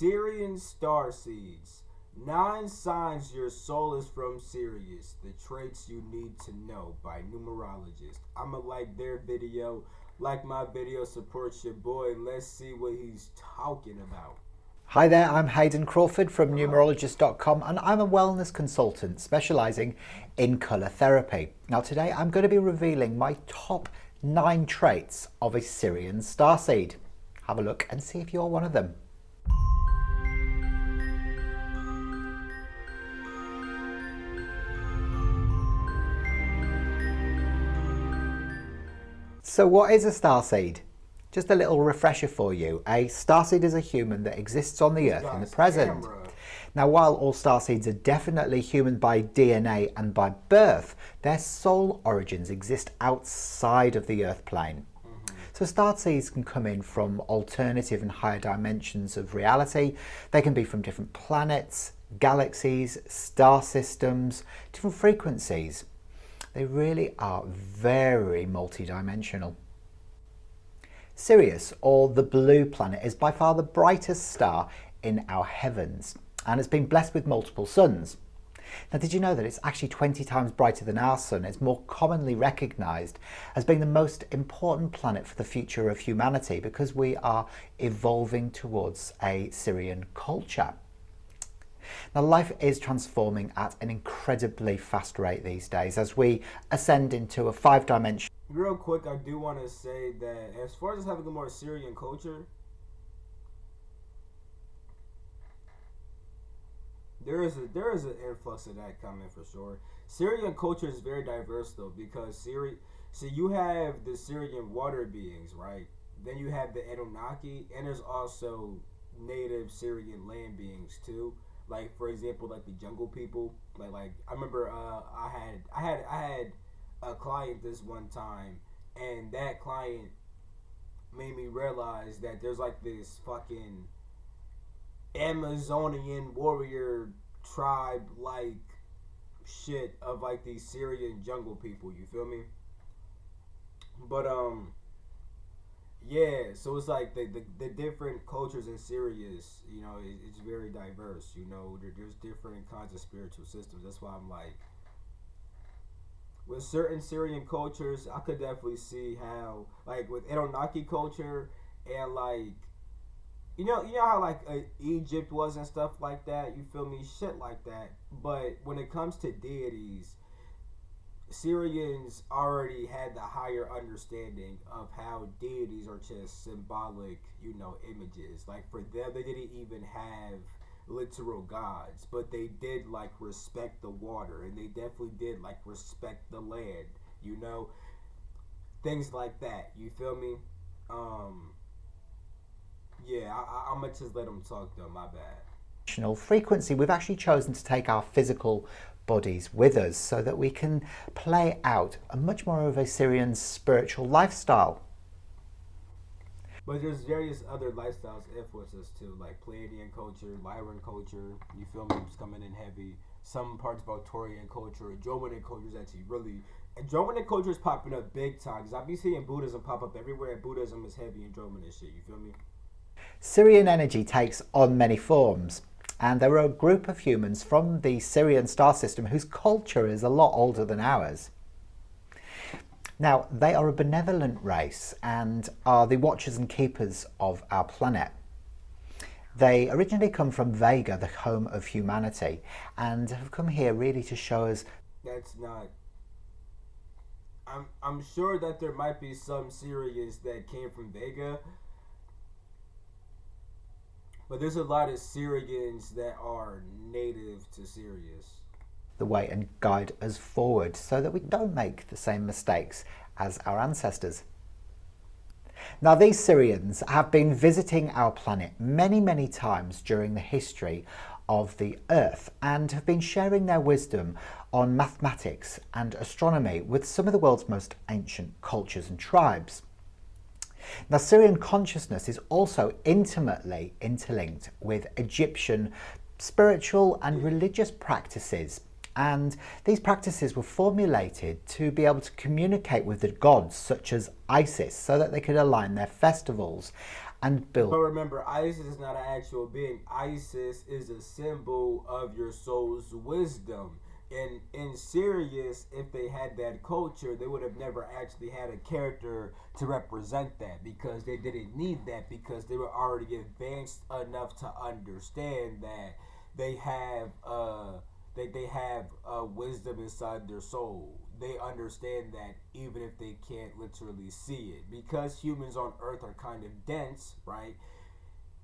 Sirian Starseeds. 9 signs your soul is from Sirius. The traits you need to know by numerologist. I'ma like their video, like my video, support your boy, and let's see what he's talking about. Hi there, I'm Hayden Crawford from numerologist.com and I'm a wellness consultant specialising in colour therapy. Now today I'm going to be revealing my top 9 traits of a Sirian starseed. Have a look and see if you're one of them. So what is a starseed? Just a little refresher for you. A starseed is a human that exists on the Earth in the present. Now, while all starseeds are definitely human by DNA and by birth, their soul origins exist outside of the Earth plane. So starseeds can come in from alternative and higher dimensions of reality. They can be from different planets, galaxies, star systems, different frequencies. They really are very multidimensional. Sirius, or the blue planet, is by far the brightest star in our heavens and it's been blessed with multiple suns. Now, did you know that it's actually 20 times brighter than our sun? It's more commonly recognised as being the most important planet for the future of humanity because we are evolving towards a Sirian culture. Now, life is transforming at an incredibly fast rate these days as we ascend into a 5-dimensional. Real quick, I do want to say that as far as having a more Sirian culture, there is an influx of that coming for sure. Sirian culture is very diverse though because so you have the Sirian water beings, right? Then you have the Anunnaki, and there's also native Sirian land beings too. Like for example, like the jungle people. Like I remember I had a client this one time, and that client made me realize that there's like this fucking Amazonian warrior tribe like shit of like these Syrian jungle people, you feel me? But yeah, so it's like the different cultures in Sirius, you know, it's very diverse, you know, there's different kinds of spiritual systems. That's why I'm like, with certain Sirian cultures, I could definitely see how, like with Anunnaki culture and like, you know how like Egypt was and stuff like that. You feel me? Shit like that. But when it comes to deities, Syrians already had the higher understanding of how deities are just symbolic, you know, images. Like for them, they didn't even have literal gods, but they did like respect the water, and they definitely did like respect the land, you know, things like that. You feel me? Yeah, I'm gonna just let them talk though. My bad. Frequency, we've actually chosen to take our physical bodies with us so that we can play out a much more of a Sirian spiritual lifestyle. But there's various other lifestyles influences too, like Pleiadian culture, Lyran culture. You feel me? It's coming in heavy. Some parts of Arcturian culture, Andromedan culture is actually really. Andromedan culture is popping up big time because I be seeing Buddhism pop up everywhere. And Buddhism is heavy Andromedan shit. You feel me? Sirian energy takes on many forms, and there are a group of humans from the Sirian star system whose culture is a lot older than ours. Now, they are a benevolent race and are the watchers and keepers of our planet. They originally come from Vega, the home of humanity, and have come here really to show us. That's not. I'm sure that there might be some Sirians that came from Vega, but there's a lot of Sirians that are native to Sirius. The way and guide us forward so that we don't make the same mistakes as our ancestors. Now, these Sirians have been visiting our planet many times during the history of the Earth and have been sharing their wisdom on mathematics and astronomy with some of the world's most ancient cultures and tribes. Now, Sirian consciousness is also intimately interlinked with Egyptian spiritual and religious practices, and these practices were formulated to be able to communicate with the gods such as Isis so that they could align their festivals and build. But remember, Isis is not an actual being. Isis is a symbol of your soul's wisdom. And in Sirius, if they had that culture, they would have never actually had a character to represent that, because they didn't need that, because they were already advanced enough to understand that they have they have wisdom inside their soul. They understand that even if they can't literally see it, because humans on Earth are kind of dense, right?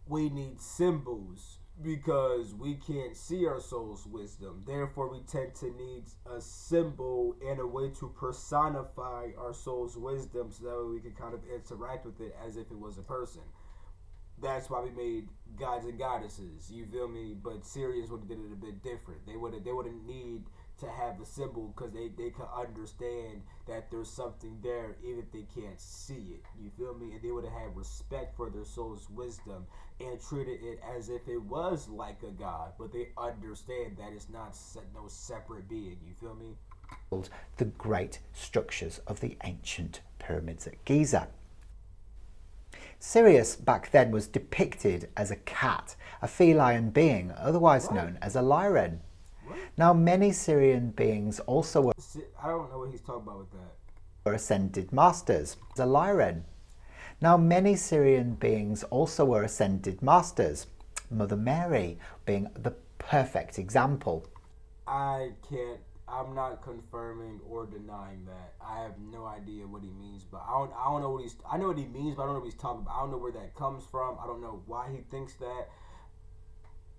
We need symbols because we can't see our soul's wisdom. Therefore, we tend to need a symbol and a way to personify our soul's wisdom, so that way we can kind of interact with it as if it was a person. That's why we made gods and goddesses. You feel me? But Sirius would have did it a bit different. They wouldn't need to have the symbol, because they could understand that there's something there even if they can't see it. You feel me? And they would have had respect for their soul's wisdom and treated it as if it was like a god. But they understand that it's not no separate being. You feel me? The great structures of the ancient pyramids at Giza. Sirius back then was depicted as a cat, a feline being, otherwise known as a Lyran. Now, many Sirian beings also were I don't know what he's talking about with that. ascended masters. A Lyran. Now, many Sirian beings also were ascended masters. Mother Mary being the perfect example. I'm not confirming or denying that. I have no idea what he means, but I don't know what I know what he means, but I don't know what he's talking about. I don't know where that comes from. I don't know why he thinks that.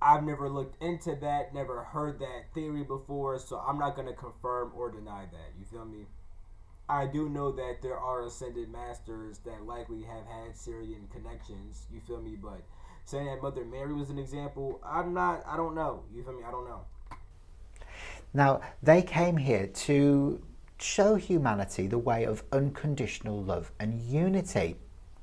I've never looked into that, never heard that theory before, so I'm not going to confirm or deny that. You feel me? I do know that there are ascended masters that likely have had Sirian connections. You feel me? But saying that Mother Mary was an example, I don't know. You feel me? I don't know. Now, they came here to show humanity the way of unconditional love and unity,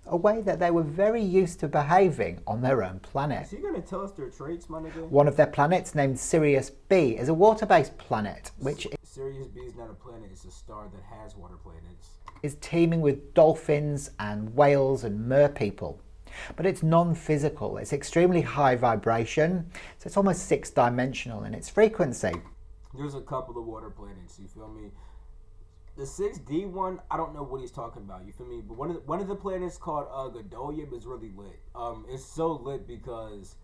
a way that they were very used to behaving on their own planet. Is he going to tell us their traits, my nigga? One of their planets, named Sirius B, is a water-based planet, which Sirius B is not a planet, it's a star that has water planets. Is teeming with dolphins and whales and merpeople. But it's non-physical, it's extremely high vibration, so it's almost six-dimensional in its frequency. There's a couple of water planets, you feel me? The 6D one, I don't know what he's talking about, you feel me? But one of the planets called Godolium is really lit. It's so lit because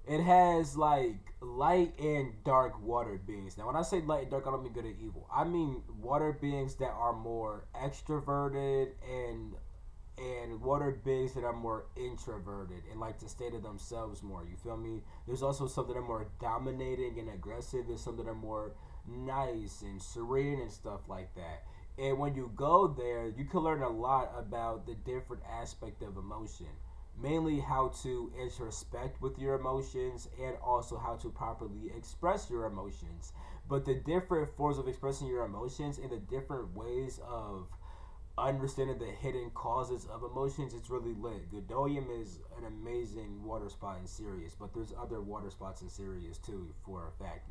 it has like light and dark water beings. Now when I say light and dark, I don't mean good and evil. I mean water beings that are more extroverted and water beings that are more introverted and like to stay to themselves more, you feel me? There's also some that are more dominating and aggressive. There's some that are more nice and serene and stuff like that. And when you go there, you can learn a lot about the different aspect of emotion, mainly how to introspect with your emotions and also how to properly express your emotions. But the different forms of expressing your emotions and the different ways of understanding the hidden causes of emotions, it's really lit. Godolium is an amazing water spot in Sirius, but there's other water spots in Sirius too, for a fact.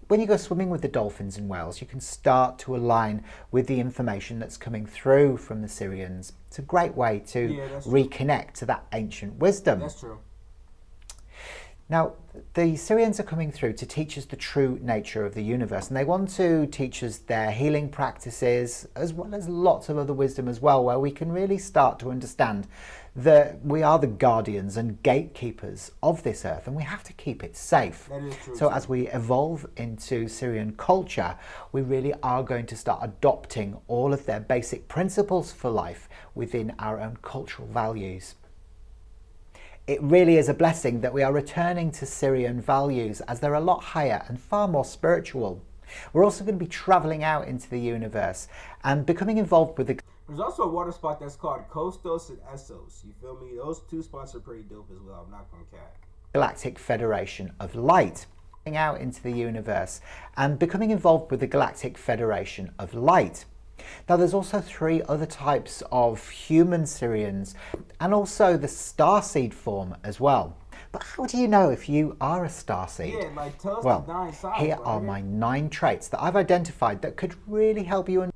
When you go swimming with the dolphins and whales, you can start to align with the information that's coming through from the Sirians. It's a great way to reconnect to that ancient wisdom. That's true. Now, the Sirians are coming through to teach us the true nature of the universe, and they want to teach us their healing practices, as well as lots of other wisdom as well, where we can really start to understand that we are the guardians and gatekeepers of this earth, and we have to keep it safe. That is true. So as we evolve into Sirian culture, we really are going to start adopting all of their basic principles for life within our own cultural values. It really is a blessing that we are returning to Sirian values, as they're a lot higher and far more spiritual. We're also going to be travelling out into the universe and becoming involved with the... There's also a water spot that's called Kostos and Essos. You feel me? Those two spots are pretty dope as well. I'm not going to cap. Galactic Federation of Light. Out into the universe and becoming involved with the Galactic Federation of Light. Now, there's also 3 other types of human Sirians and also the Starseed form as well. But how do you know if you are a Starseed? Yeah, like tell us well, the 9 signs. Here are my 9 traits that I've identified that could really help you. This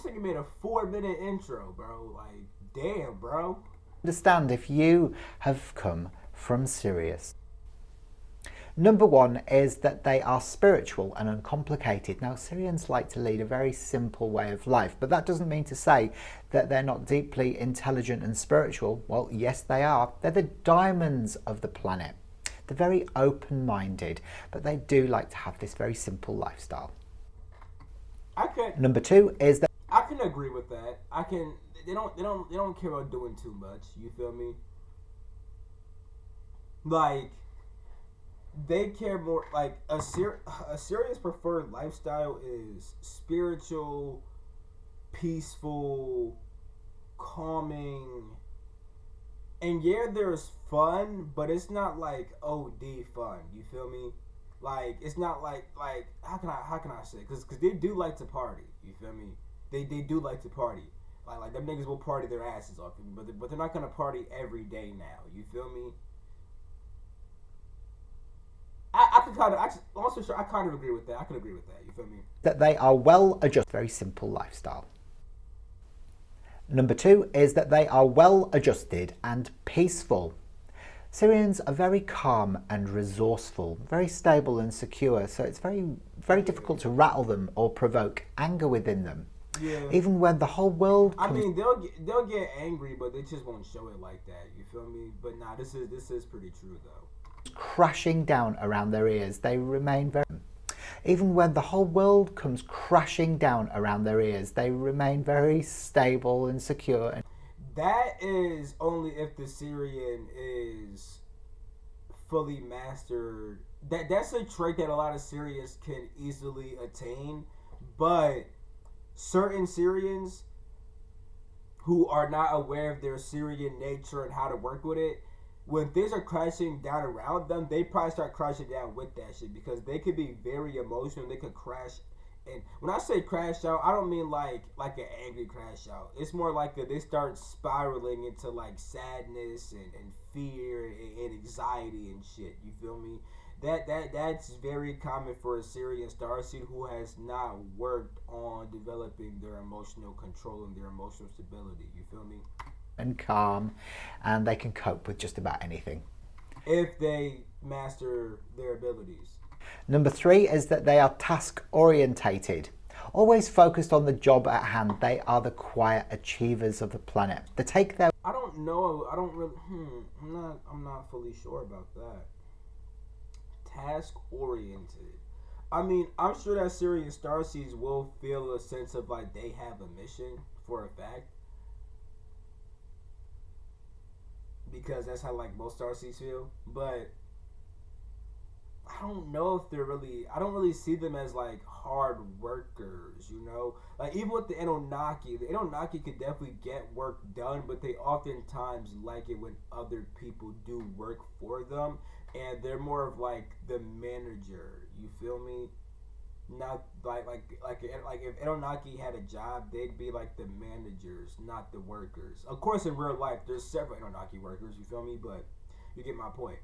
nigga made a 4-minute intro, bro. Like, damn, bro. Understand if you have come from Sirius. Number one is that they are spiritual and uncomplicated. Now, Sirians like to lead a very simple way of life, but that doesn't mean to say that they're not deeply intelligent and spiritual. Well, yes, they are. They're the diamonds of the planet. They're very open-minded, but they do like to have this very simple lifestyle. Number two is that I can agree with that. They don't care about doing too much. You feel me? Like, they care more. Like a Sirius preferred lifestyle is spiritual, peaceful, calming, and yeah, there's fun, but it's not like OD fun. You feel me? Like it's not like how can I say? Because they do like to party. You feel me? They do like to party. Like them niggas will party their asses off, but they're not gonna party every day now. You feel me? I can kind of, actually, I'm also sure I kind of agree with that. I can agree with that. You feel me? That they are well adjusted, very simple lifestyle. Number two is that they are well adjusted and peaceful. Sirians are very calm and resourceful, very stable and secure, so it's very difficult to rattle them or provoke anger within them. Yeah. Even when the whole world I mean, they'll get angry, but they just won't show it like that. You feel me? But nah, this is pretty true though. Crashing down around their ears, they remain very. Even when the whole world comes crashing down around their ears, they remain very stable and secure. That is only if the Sirian is fully mastered. That's a trait that a lot of Sirians can easily attain, but certain Sirians who are not aware of their Sirian nature and how to work with it, when things are crashing down around them, they probably start crashing down with that shit because they could be very emotional. They could crash, and when I say crash out, I don't mean like an angry crash out. It's more like they start spiraling into like sadness and fear and anxiety and shit. You feel me? That's very common for a Sirian Starseed who has not worked on developing their emotional control and their emotional stability. You feel me? And calm, and they can cope with just about anything if they master their abilities. Number three is that they are task orientated, always focused on the job at hand. They are the quiet achievers of the planet. They take their I don't know. I don't really I'm not fully sure about that. Task oriented. I mean, I'm sure that Sirian Starseeds will feel a sense of like they have a mission for a fact. Because that's how like most Starseeds feel. But I don't know if they're really I don't really see them as like hard workers, you know? Like even with the Anunnaki could definitely get work done, but they oftentimes like it when other people do work for them and they're more of like the manager, you feel me? Not like if Anunnaki had a job, they'd be like the managers, not the workers. Of course, in real life, there's several Anunnaki workers. You feel me? But you get my point.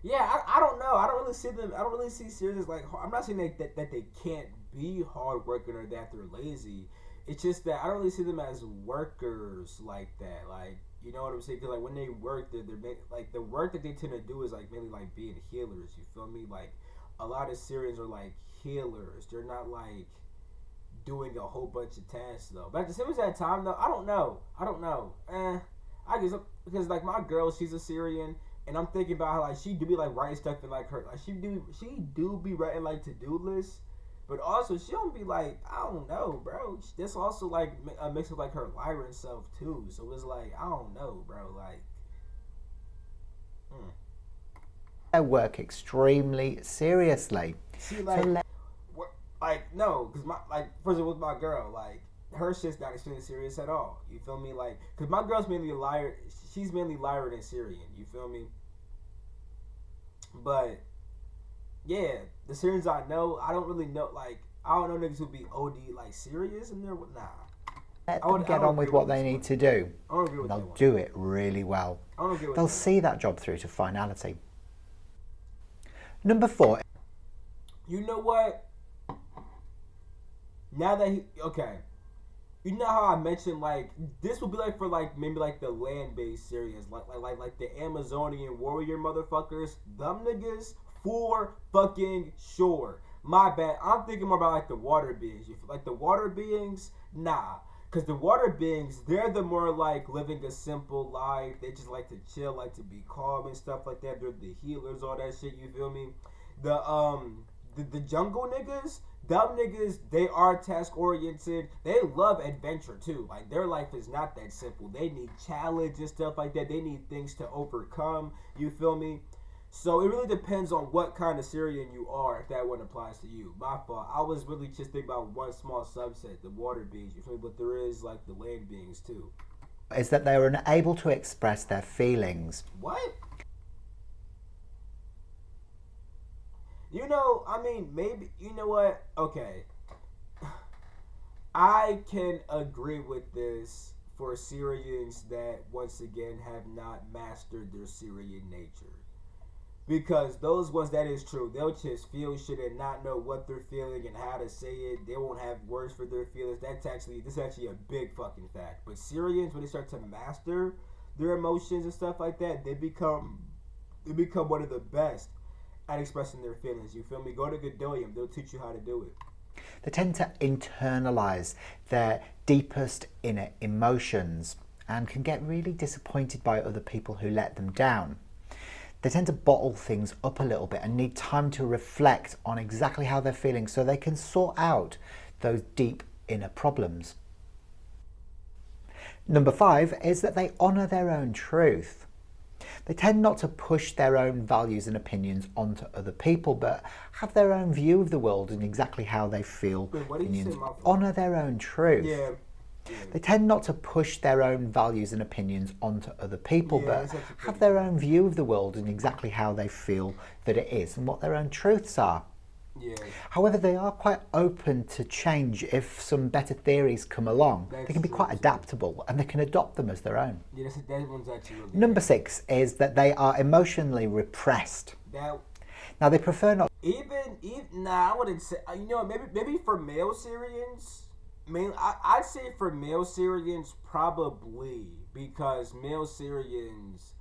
Yeah, I don't know. I don't really see them. I don't really see Sirius like. I'm not saying that they can't be hard working or that they're lazy. It's just that I don't really see them as workers like that. Like you know what I'm saying? Because like when they work, they're like the work that they tend to do is like mainly like being healers. You feel me? Like a lot of Sirians are like healers. They're not like doing a whole bunch of tasks though. But at the same time though, I don't know. I guess because like my girl, she's a Sirian, and I'm thinking about how like she do be like writing stuff in like her like she do be writing like to do lists, but also she don't be like I don't know, bro. That's also like a mix of like her Lyran self too. So it's like I don't know, bro. Like. work extremely seriously. See, like, no, because first of all, with my girl, like, her shit's not extremely serious at all. You feel me? Like, because my girl's mainly a liar. She's mainly Lyran and Sirian. You feel me? But yeah, the Sirians I know, I don't really know. Like, I don't know niggas who be OD like serious and they're nah. Let them get on with what they need to do. They'll do it really well. They'll see that job through to finality. Number four. You know what? Now that You know how I mentioned like this would be like for like maybe like the land based series, like the Amazonian warrior motherfuckers, them niggas for fucking sure. My bad. I'm thinking more about like the water beings. You feel like the water beings? Nah. Cause the water beings, they're the more like living a simple life. They just like to chill, like to be calm and stuff like that. They're the healers, all that shit. You feel me? The jungle niggas, dumb niggas, they are task oriented. They love adventure too. Like their life is not that simple. They need challenge and stuff like that. They need things to overcome. You feel me? So it really depends on what kind of Sirian you are, if that one applies to you. My fault. I was really just thinking about one small subset, the water beings. You feel me? But there is like the land beings too. Is that they are unable to express their feelings. What? You know, I mean, maybe, you know what? Okay. I can agree with this for Syrians that, once again, have not mastered their Syrian nature. Because those ones, that is true. They'll just feel shit and not know what they're feeling and how to say it. They won't have words for their feelings. This is actually a big fucking fact. But Syrians, when they start to master their emotions and stuff like that, they become one of the best at expressing their feelings. You feel me? Go to Godolium. They'll teach you how to do it. They tend to internalize their deepest inner emotions and can get really disappointed by other people who let them down. They tend to bottle things up a little bit and need time to reflect on exactly how they're feeling so they can sort out those deep inner problems. Number 5 is that they honour their own truth. They tend not to push their own values and opinions onto other people, but have their own view of the world and exactly how they feel. Wait, what did you say, Honour their own truth. Yeah. They tend not to push their own values and opinions onto other people, Yeah, but have their own view of the world and exactly how they feel that it is and what their own truths are. Yeah. However, they are quite open to change if some better theories come along. They can be quite adaptable and they can adopt them as their own. Yeah, that one's actually really Number 6 is that they are emotionally repressed. Now, they prefer not... I wouldn't say... You know, maybe for male Syrians... I'd say for male Syrians, probably, because male Syrians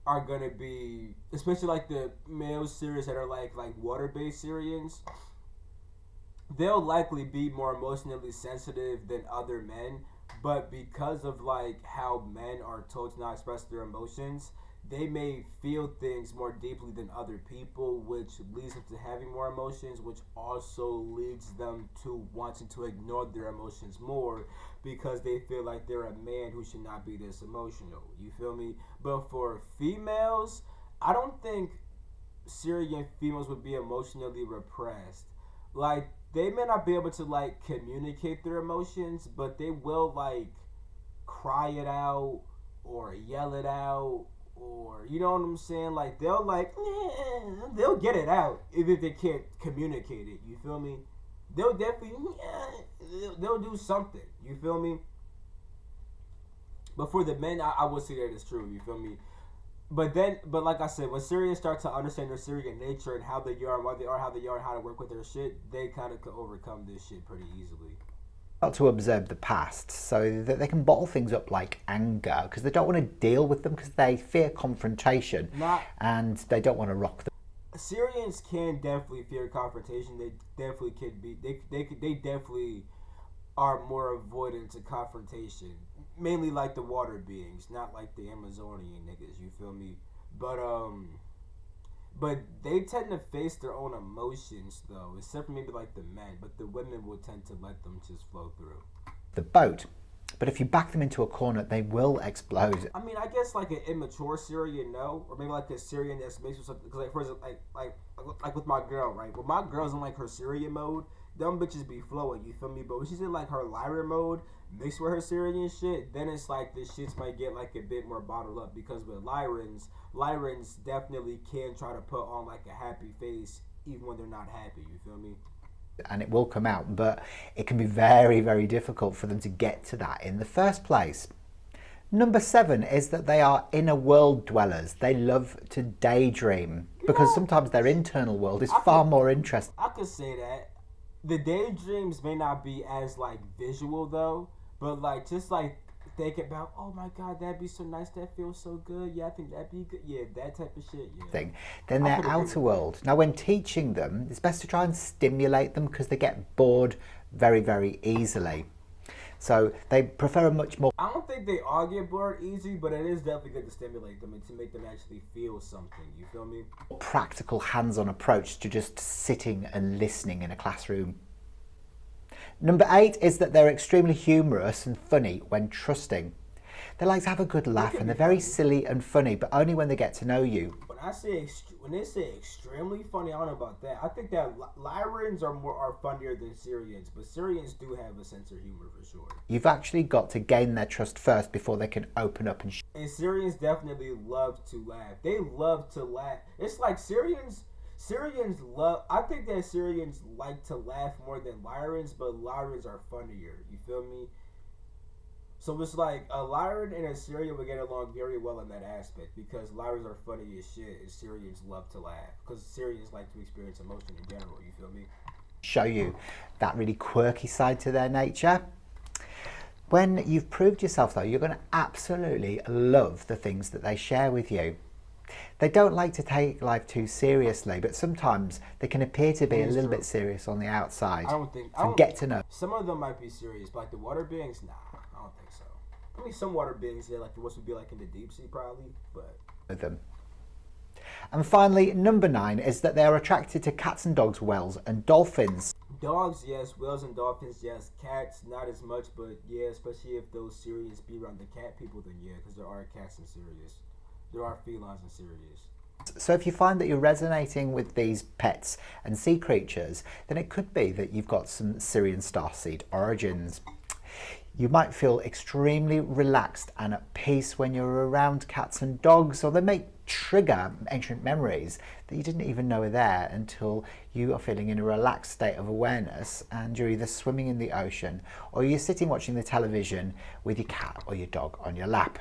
are gonna be, especially like the male Syrians that are like water-based Syrians, they'll likely be more emotionally sensitive than other men. But because of like how men are told to not express their emotions, they may feel things more deeply than other people, which leads them to having more emotions, which also leads them to wanting to ignore their emotions more because they feel like they're a man who should not be this emotional. You feel me? But for females, I don't think Syrian females would be emotionally repressed. Like, they may not be able to like communicate their emotions, but they will like cry it out or yell it out, or you know what I'm saying? Like they'll get it out even if they can't communicate it. You feel me? They'll definitely they'll do something. You feel me? But for the men, I would say that it's true. You feel me? But like I said, when Syrians start to understand their Syrian nature and how they are, and why they are, how they are, and how to work with their shit, they kind of could overcome this shit pretty easily. Not to observe the past, so that they can bottle things up like anger because they don't want to deal with them because they fear confrontation and they don't want to rock them. Syrians can definitely fear confrontation. They definitely could be. They definitely are more avoidant to confrontation. Mainly like the water beings, not like the Amazonian niggas. You feel me? But they tend to face their own emotions though, except for maybe like the men. But the women will tend to let them just flow through. The boat. But if you back them into a corner, they will explode. I mean, I guess like an immature Syrian, no, or maybe like a Syrian that's makes with something. Because like for example, like with my girl, right? When my girl's in like her Syrian mode, them bitches be flowing. You feel me? But when she's in like her Lyra mode, mixed with her Syrian shit, then it's like the shits might get like a bit more bottled up. Because with Lyrans definitely can try to put on like a happy face even when they're not happy. You feel me? And it will come out, but it can be very, very difficult for them to get to that in the first place. Number 7 is that they are inner world dwellers. They love to daydream because sometimes their internal world is far more interesting. I could say that. The daydreams may not be as like visual though, But like, just like thinking about, oh my god, that'd be so nice. That feels so good. Yeah, I think that'd be good. Yeah, that type of shit. Yeah, thing, then I their could agree outer with that. world. Now, when teaching them, it's best to try and stimulate them because they get bored very, very easily. So they prefer a much more I don't think they all get bored easy, but it is definitely good to stimulate them and to make them actually feel something. You feel me? practical, hands-on approach to just sitting and listening in a classroom. Number 8 is that they're extremely humorous and funny when trusting. They like to have a good They laugh can and be they're very funny. silly and funny, but only when they get to know you. When they say extremely funny, I don't know about that. I think that Lyrans are funnier than Sirians, but Sirians do have a sense of humor for sure. You've actually got to gain their trust first before they can open up and And Syrians definitely love to laugh. They love to laugh. It's like Syrians love. I think that Syrians like to laugh more than Lyrans, but Lyrans are funnier. You feel me? So it's like a Lyran and a Syrian would get along very well in that aspect because Lyrans are funny as shit and Syrians love to laugh because Syrians like to experience emotion in general. You feel me? show you that really quirky side to their nature. When you've proved yourself though, you're going to absolutely love the things that they share with you. They don't like to take life too seriously, but sometimes they can appear to be That a is little true. bit serious on the outside. I don't think. I So don't. get to know Some of them might be serious, but like the water beings, nah, I don't think so. I mean, some water beings, yeah, like the ones would be like in the deep sea, probably, but them. And finally, number 9 is that they are attracted to cats and dogs, whales and dolphins. dogs, yes, whales and dolphins, yes, cats, not as much, but yeah, especially if those Sirius be around the cat people, then yeah, because there are cats in Sirius, there are felines in Sirius. So if you find that you're resonating with these pets and sea creatures, then it could be that you've got some Sirian Starseed origins. You might feel extremely relaxed and at peace when you're around cats and dogs, or they may trigger ancient memories that you didn't even know were there until you are feeling in a relaxed state of awareness and you're either swimming in the ocean or you're sitting watching the television with your cat or your dog on your lap.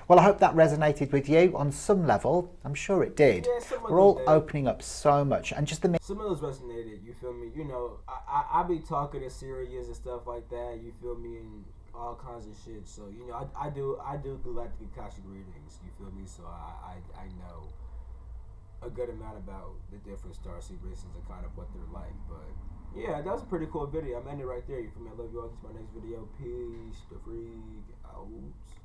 Well, I hope that resonated with you on some level. I'm sure it did. Yeah, some of We're them all did. opening up so much, and just the Some of those resonated, you feel me? You know, I be talking to Sirius and stuff like that, you feel me, and all kinds of shit. So, you know, I do Galactic Akashic readings, you feel me? So I know a good amount about the different Starseed races and kind of what they're like. But yeah, that was a pretty cool video. I'm ending right there. You feel me? I love you all. This is my next video. Peace. The freak out.